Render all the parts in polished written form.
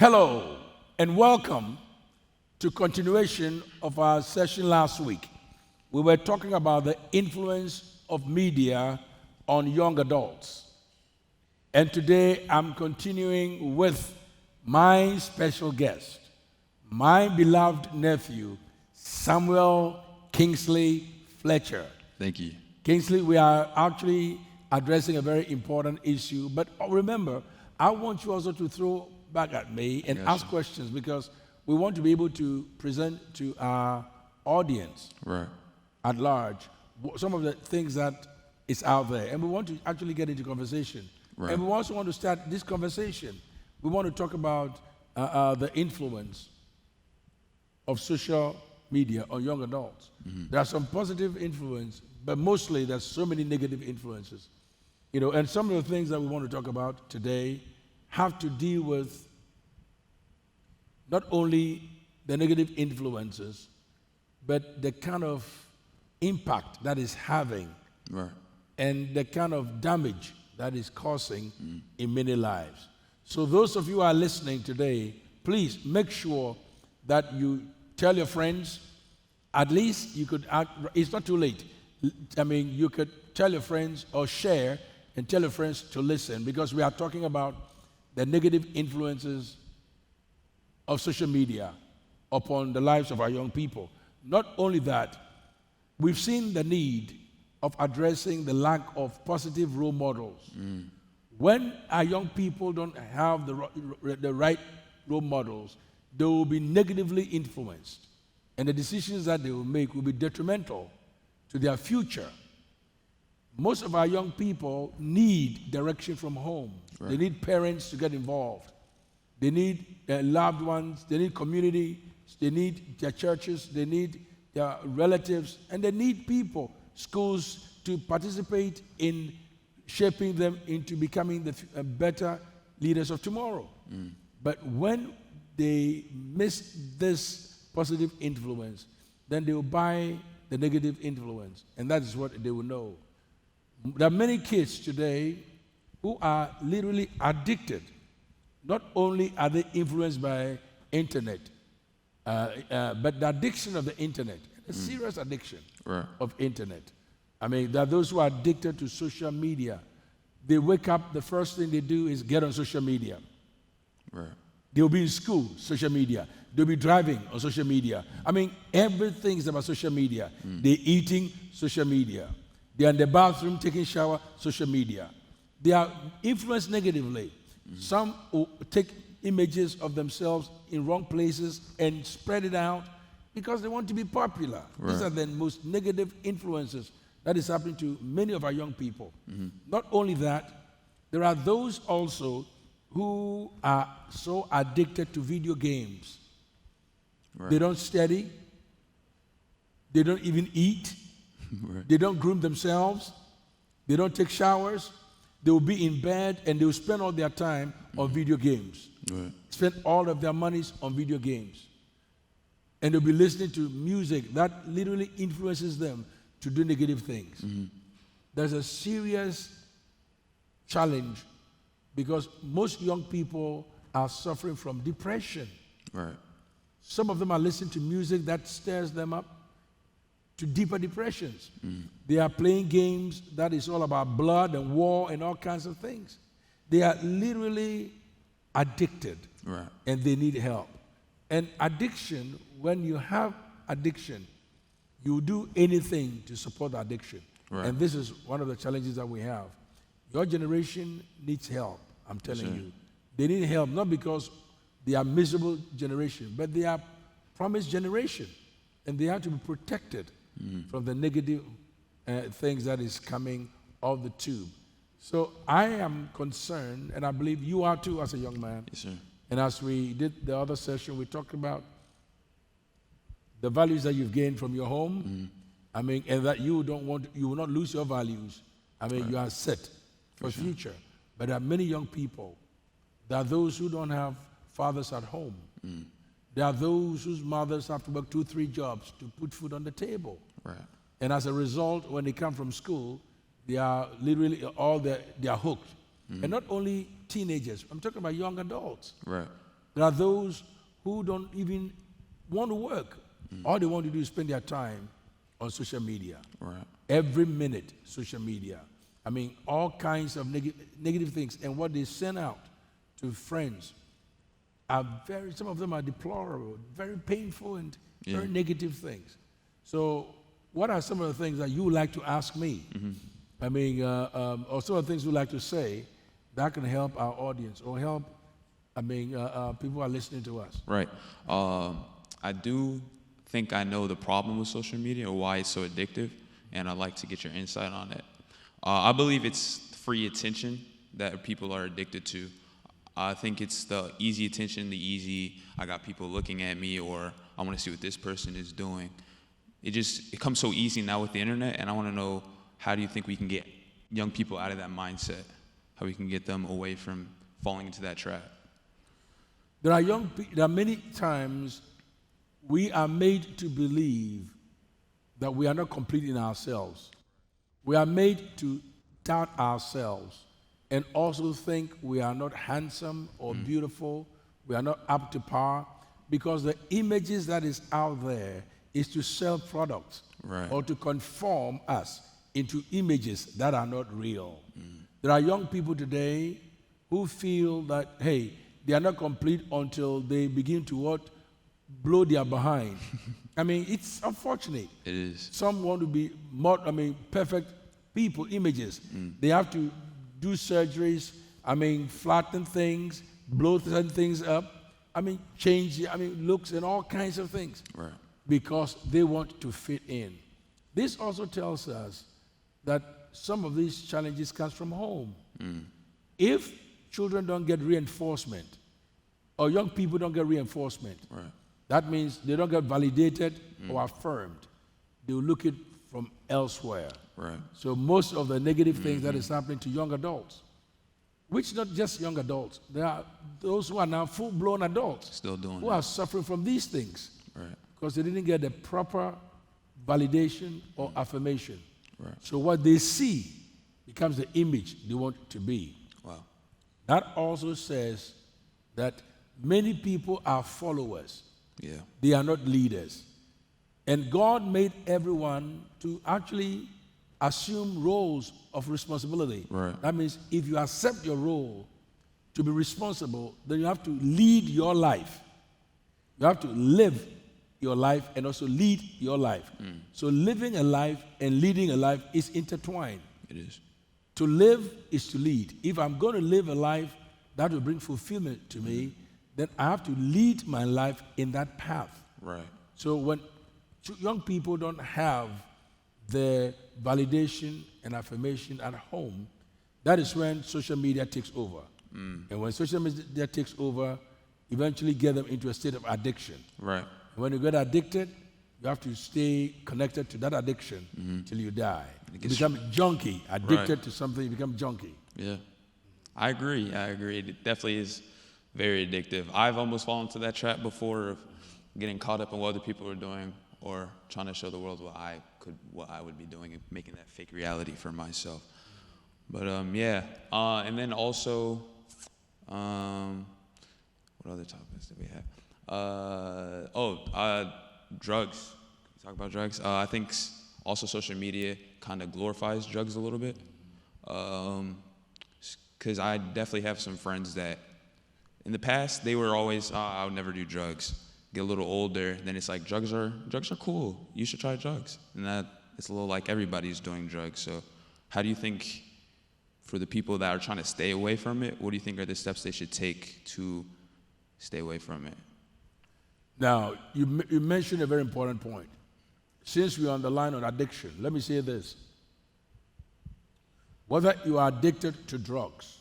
Hello and welcome to continuation of our session last week. We were talking about the influence of media on young adults. And today I'm continuing with my special guest, my beloved nephew, Samuel Kingsley Fletcher. Thank you. Kingsley, we are actually addressing a very important issue, but remember, I want you also to throw back at me and ask questions because we want to be able to present to our audience at large some of the things that is out there. And we want to actually get into conversation. And we also want to start this conversation. We want to talk about the influence of social media on young adults. There are some positive influence, but mostly there's so many negative influences. You know, and some of the things that we want to talk about today have to deal with not only the negative influences, but the kind of impact that is having and the kind of damage that is causing in many lives. So those of you who are listening today, please make sure that you tell your friends, at least you could, it's not too late. I mean, you could tell your friends or share and tell your friends to listen because we are talking about the negative influences of social media upon the lives of our young people. Not only that, we've seen the need of addressing the lack of positive role models. When our young people don't have the right role models, they will be negatively influenced, and the decisions that they will make will be detrimental to their future. Most of our young people need direction from home. They need parents to get involved. They need loved ones. They need community. They need their churches. They need their relatives. And they need people, schools, to participate in shaping them into becoming the better leaders of tomorrow. But when they miss this positive influence, then they will buy the negative influence. And that is what they will know. There are many kids today who are literally addicted. Not only are they influenced by internet, but the addiction of the internet, a serious addiction of internet. I mean, there are those who are addicted to social media. They wake up, the first thing they do is get on social media. They'll be in school, social media. They'll be driving on social media. I mean, everything is about social media. They're eating, social media. They're in the bathroom, taking shower, social media. They are influenced negatively. Some will take images of themselves in wrong places and spread it out because they want to be popular. These are the most negative influences that is happening to many of our young people. Not only that, there are those also who are so addicted to video games. They don't study. They don't even eat. They don't groom themselves. They don't take showers. They will be in bed and they will spend all their time on video games. Spend all of their monies on video games. And they'll be listening to music that literally influences them to do negative things. There's a serious challenge because most young people are suffering from depression. Some of them are listening to music that stirs them up to deeper depressions. They are playing games that is all about blood and war and all kinds of things. They are literally addicted and they need help. And addiction, when you have addiction, you do anything to support the addiction. And this is one of the challenges that we have. Your generation needs help, I'm telling you. They need help not because they are miserable generation, but they are promised generation. And they have to be protected from the negative things that is coming off the tube. So I am concerned, and I believe you are too as a young man. And as we did the other session, we talked about the values that you've gained from your home. I mean, and that you will not lose your values. I mean, you are set for the future. But there are many young people. There are those who don't have fathers at home. There are those whose mothers have to work 2-3 jobs to put food on the table. And as a result, when they come from school, they are literally they are hooked. And not only teenagers, I'm talking about young adults. There are those who don't even want to work. All they want to do is spend their time on social media. Right. Every minute, social media. I mean, all kinds of negative things. And what they send out to friends are some of them are deplorable, very painful and very negative things. So what are some of the things that you would like to ask me? I mean, or some of the things you'd like to say that can help our audience or help, people who are listening to us? Right. I do think I know the problem with social media or why it's so addictive, and I'd like to get your insight on it. I believe it's free attention that people are addicted to. I think it's the easy attention, I got people looking at me, or I want to see what this person is doing. It comes so easy now with the internet, and I want to know, how do you think we can get young people out of that mindset? How we can get them away from falling into that trap? There are many times we are made to believe that we are not complete in ourselves. We are made to doubt ourselves and also think we are not handsome or beautiful, we are not up to par, because the images that is out there is to sell products or to conform us into images that are not real. There are young people today who feel that, hey, they are not complete until they begin to blow their behind. I mean, it's unfortunate. It is. Some want to be perfect people, images. They have to do surgeries, flatten things, blow certain things up, change looks and all kinds of things. Right. Because they want to fit in. This also tells us that some of these challenges come from home. If children don't get reinforcement, or young people don't get reinforcement, that means they don't get validated or affirmed. They will look it from elsewhere. Right. So most of the negative things that is happening to young adults, which not just young adults, there are those who are now full-blown adults still doing who are suffering from these things because they didn't get the proper validation or affirmation. Right. So what they see becomes the image they want to be. Wow. That also says that many people are followers. Yeah. They are not leaders. And God made everyone to actually assume roles of responsibility. Right. That means if you accept your role to be responsible, then you have to lead your life. You have to live your life and also lead your life. So living a life and leading a life is intertwined. It is. To live is to lead. If I'm going to live a life that will bring fulfillment to me, then I have to lead my life in that path. Right. So when young people don't have the validation and affirmation at home, that is when social media takes over. And when social media takes over, eventually get them into a state of addiction. Right. When you get addicted, you have to stay connected to that addiction till you die. You become junkie, addicted to something, you become junkie. Yeah. I agree. It definitely is very addictive. I've almost fallen into that trap before of getting caught up in what other people are doing or trying to show the world what I would be doing and making that fake reality for myself. But and then also, what other topics did we have? Drugs. Talk about drugs. I think also social media kind of glorifies drugs a little bit. Because I definitely have some friends that in the past they were always, I would never do drugs. Get a little older, then it's like drugs are cool. You should try drugs. And that it's a little like everybody's doing drugs. So how do you think, for the people that are trying to stay away from it, what do you think are the steps they should take to stay away from it? Now, you mentioned a very important point. Since we're on the line on addiction, let me say this. Whether you are addicted to drugs,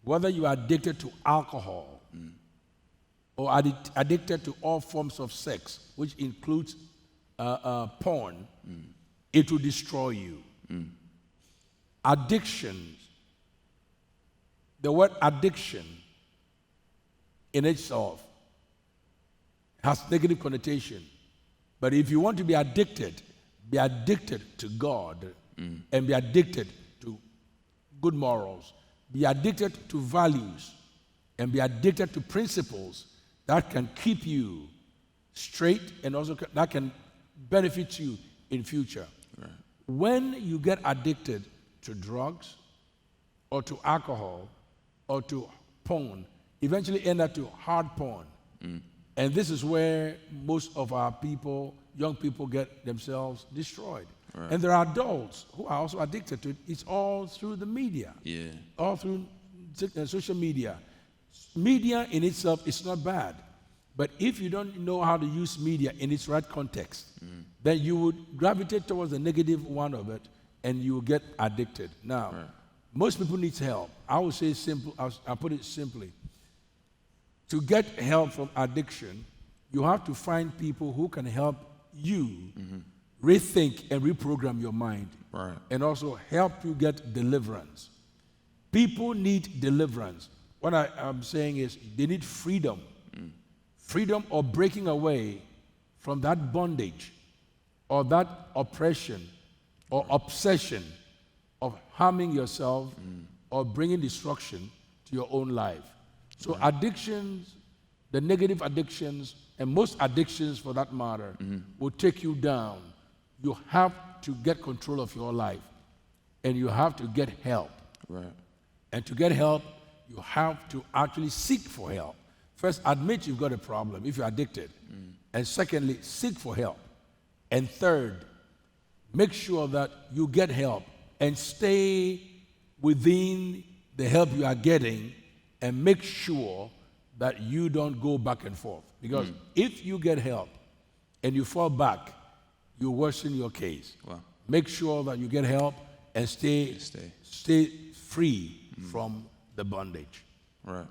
whether you are addicted to alcohol, or addicted to all forms of sex, which includes porn, it will destroy you. Addictions, the word addiction in itself has negative connotation. But if you want to be addicted to God and be addicted to good morals, be addicted to values and be addicted to principles that can keep you straight and also that can benefit you in future. Right. When you get addicted to drugs or to alcohol or to porn, eventually end up to hard porn. And this is where most of our people, young people, get themselves destroyed. Right. And there are adults who are also addicted to it. It's all through the media. Yeah. All through social media. Media in itself is not bad. But if you don't know how to use media in its right context, then you would gravitate towards the negative one of it and you will get addicted. Now, most people need help. I would say simple, I'll put it simply. To get help from addiction, you have to find people who can help you rethink and reprogram your mind. Right. And also help you get deliverance. People need deliverance. What I'm saying is they need freedom. Freedom or breaking away from that bondage or that oppression or obsession of harming yourself or bringing destruction to your own life. So addictions, the negative addictions, and most addictions for that matter, will take you down. You have to get control of your life, and you have to get help. Right. And to get help, you have to actually seek for help. First, admit you've got a problem if you're addicted. And secondly, seek for help. And third, make sure that you get help and stay within the help you are getting and make sure that you don't go back and forth. Because if you get help and you fall back, you worsen your case. Wow. Make sure that you get help and stay free from the bondage. Right.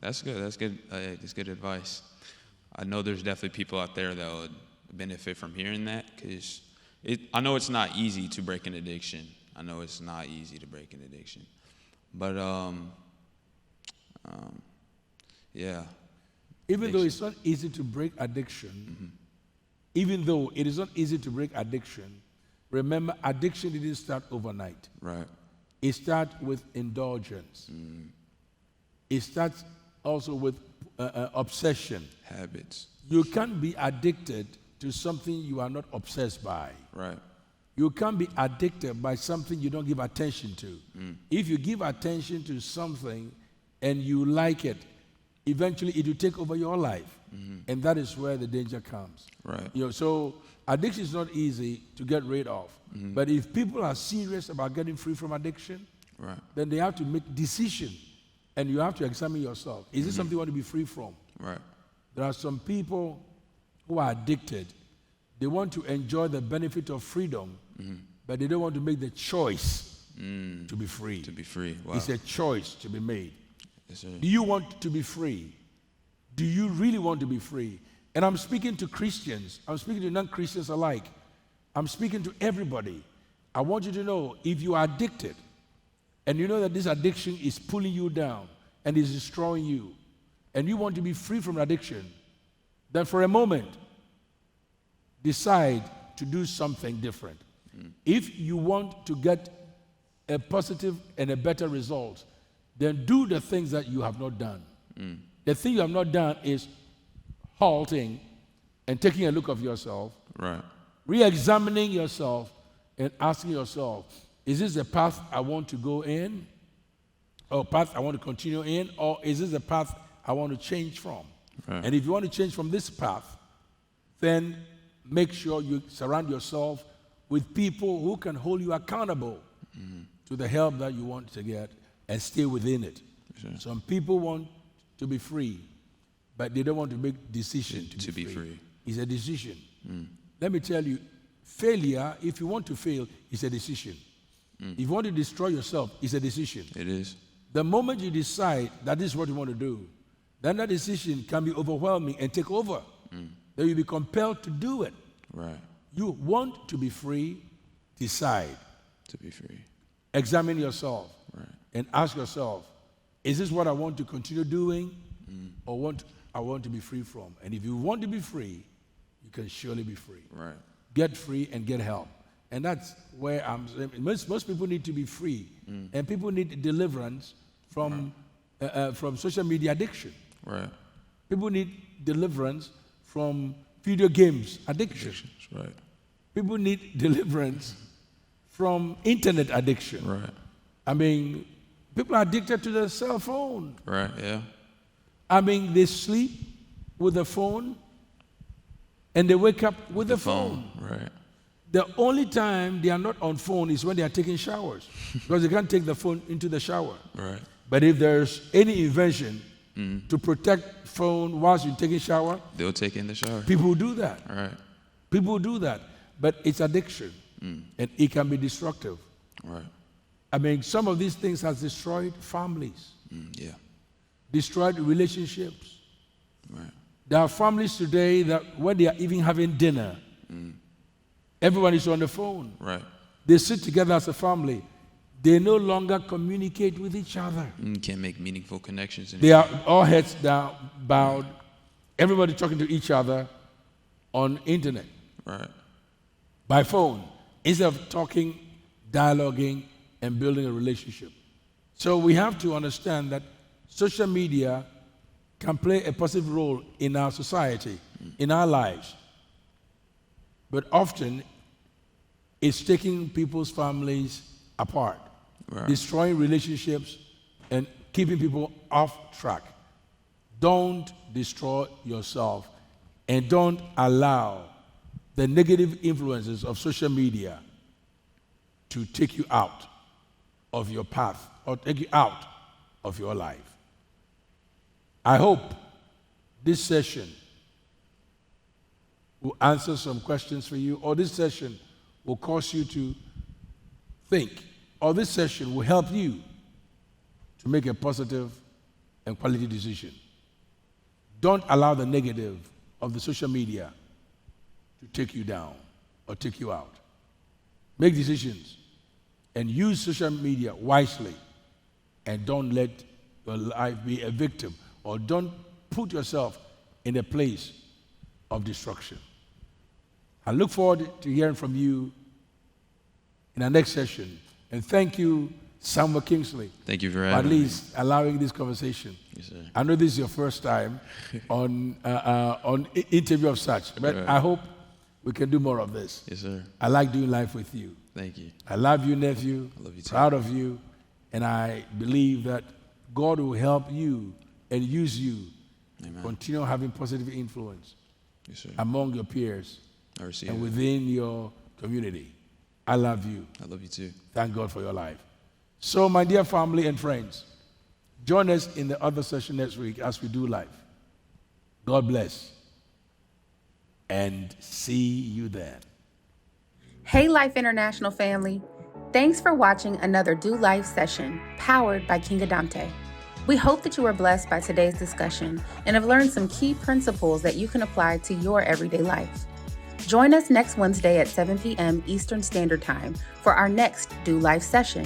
That's good. That's good. That's good advice. I know there's definitely people out there that would benefit from hearing that because I know it's not easy to break an addiction. I know it's not easy to break an addiction. But, yeah. Even though it's not easy to break addiction, even though it is not easy to break addiction, remember, addiction didn't start overnight. Right. It starts with indulgence. It starts also with obsession. Habits. You can't be addicted to something you are not obsessed by. Right. You can't be addicted by something you don't give attention to. If you give attention to something and you like it, eventually it will take over your life. And that is where the danger comes. Right. So addiction is not easy to get rid of. But if people are serious about getting free from addiction, then they have to make decision. And you have to examine yourself. Is this something you want to be free from? Right. There are some people who are addicted. They want to enjoy the benefit of freedom, but they don't want to make the choice to be free. To be free. Wow. It's a choice to be made. Yes, sir. Do you want to be free? Do you really want to be free? And I'm speaking to Christians. I'm speaking to non-Christians alike. I'm speaking to everybody. I want you to know, if you are addicted, and you know that this addiction is pulling you down and is destroying you, and you want to be free from addiction, then for a moment, decide to do something different. If you want to get a positive and a better result, then do the things that you have not done. The thing you have not done is halting and taking a look of yourself, Right. re-examining yourself and asking yourself, is this the path I want to go in, or path I want to continue in, or is this the path I want to change from? Right. And if you want to change from this path, then make sure you surround yourself with people who can hold you accountable to the help that you want to get and stay within it. Sure. Some people want to be free, but they don't want to make decision to be free. It's a decision. Let me tell you, failure, if you want to fail, is a decision. If you want to destroy yourself, it's a decision. It is. The moment you decide that this is what you want to do, then that decision can be overwhelming and take over. Then you'll be compelled to do it. Right. You want to be free, decide. To be free. Examine yourself. Right. And ask yourself, is this what I want to continue doing or I want to be free from? And if you want to be free, you can surely be free. Right. Get free and get help. And that's where most people need to be free. And people need deliverance from from social media addiction. Right. People need deliverance from video games addiction. Right. People need deliverance from internet addiction. Right. I mean, people are addicted to their cell phone. Right. Yeah. I mean, they sleep with the phone and they wake up with the phone. Right. The only time they are not on phone is when they are taking showers because they can't take the phone into the shower. Right. But if there's any invention to protect phone whilst you're taking shower, They'll take it in the shower. people do that. Right. People do that. But it's addiction and it can be destructive. Right. I mean, some of these things has destroyed families, Yeah. destroyed relationships. Right. There are families today that when they are even having dinner, everyone is on the phone. Right. They sit together as a family. They no longer communicate with each other. Can't make meaningful connections They anymore. are all heads down, bowed. Everybody talking to each other on internet, Right. by phone, instead of talking, dialoguing, and building a relationship. So we have to understand that social media can play a positive role in our society, in our lives. But often, it's taking people's families apart, Right. destroying relationships, and keeping people off track. Don't destroy yourself, and don't allow the negative influences of social media to take you out of your path or take you out of your life. I hope this session will answer some questions for you, or this session will cause you to think, or this session will help you to make a positive and quality decision. Don't allow the negative of the social media to take you down or take you out. Make decisions and use social media wisely, and don't let your life be a victim, or don't put yourself in a place of destruction. I look forward to hearing from you in our next session. And thank you, Samuel Kingsley, Thank you for for at having me. least allowing this conversation. Yes, sir. I know this is your first time on interview of such, but Right. I hope we can do more of this. Yes, sir. I like doing life with you. Thank you. I love you, nephew. I love you too. Proud of you. And I believe that God will help you and use you. Amen. Continue having positive influence Yes, sir. among your peers I receive and it. within your community. I love you. I love you too. Thank God for your life. So, my dear family and friends, join us in the other session next week as we do life. God bless. And see you then. Hey Life International family, thanks for watching another Do Life session powered by King Adamtey. We hope that you were blessed by today's discussion and have learned some key principles that you can apply to your everyday life. Join us next Wednesday at 7 p.m. Eastern Standard Time for our next Do Life session.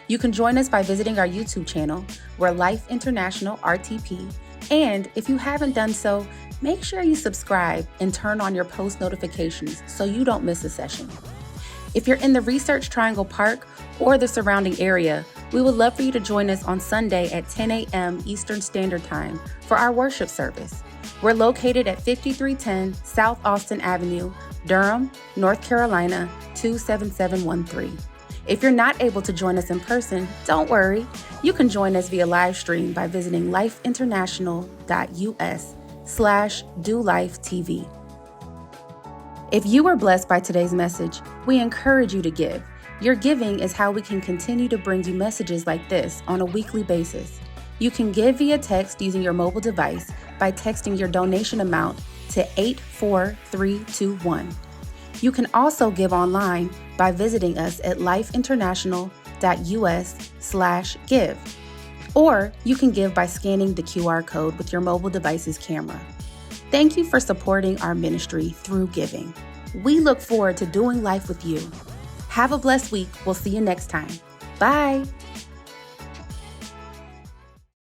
You can join us by visiting our YouTube channel, We're Life International RTP, and if you haven't done so, make sure you subscribe and turn on your post notifications so you don't miss a session. If you're in the Research Triangle Park or the surrounding area, we would love for you to join us on Sunday at 10 a.m. Eastern Standard Time for our worship service. We're located at 5310 South Austin Avenue, Durham, North Carolina, 27713. If you're not able to join us in person, don't worry. You can join us via live stream by visiting lifeinternational.us/DOLifeTV. If you were blessed by today's message, we encourage you to give. Your giving is how we can continue to bring you messages like this on a weekly basis. You can give via text using your mobile device by texting your donation amount to 84321. You can also give online by visiting us at lifeinternational.us/give. Or you can give by scanning the QR code with your mobile device's camera. Thank you for supporting our ministry through giving. We look forward to doing life with you. Have a blessed week. We'll see you next time. Bye.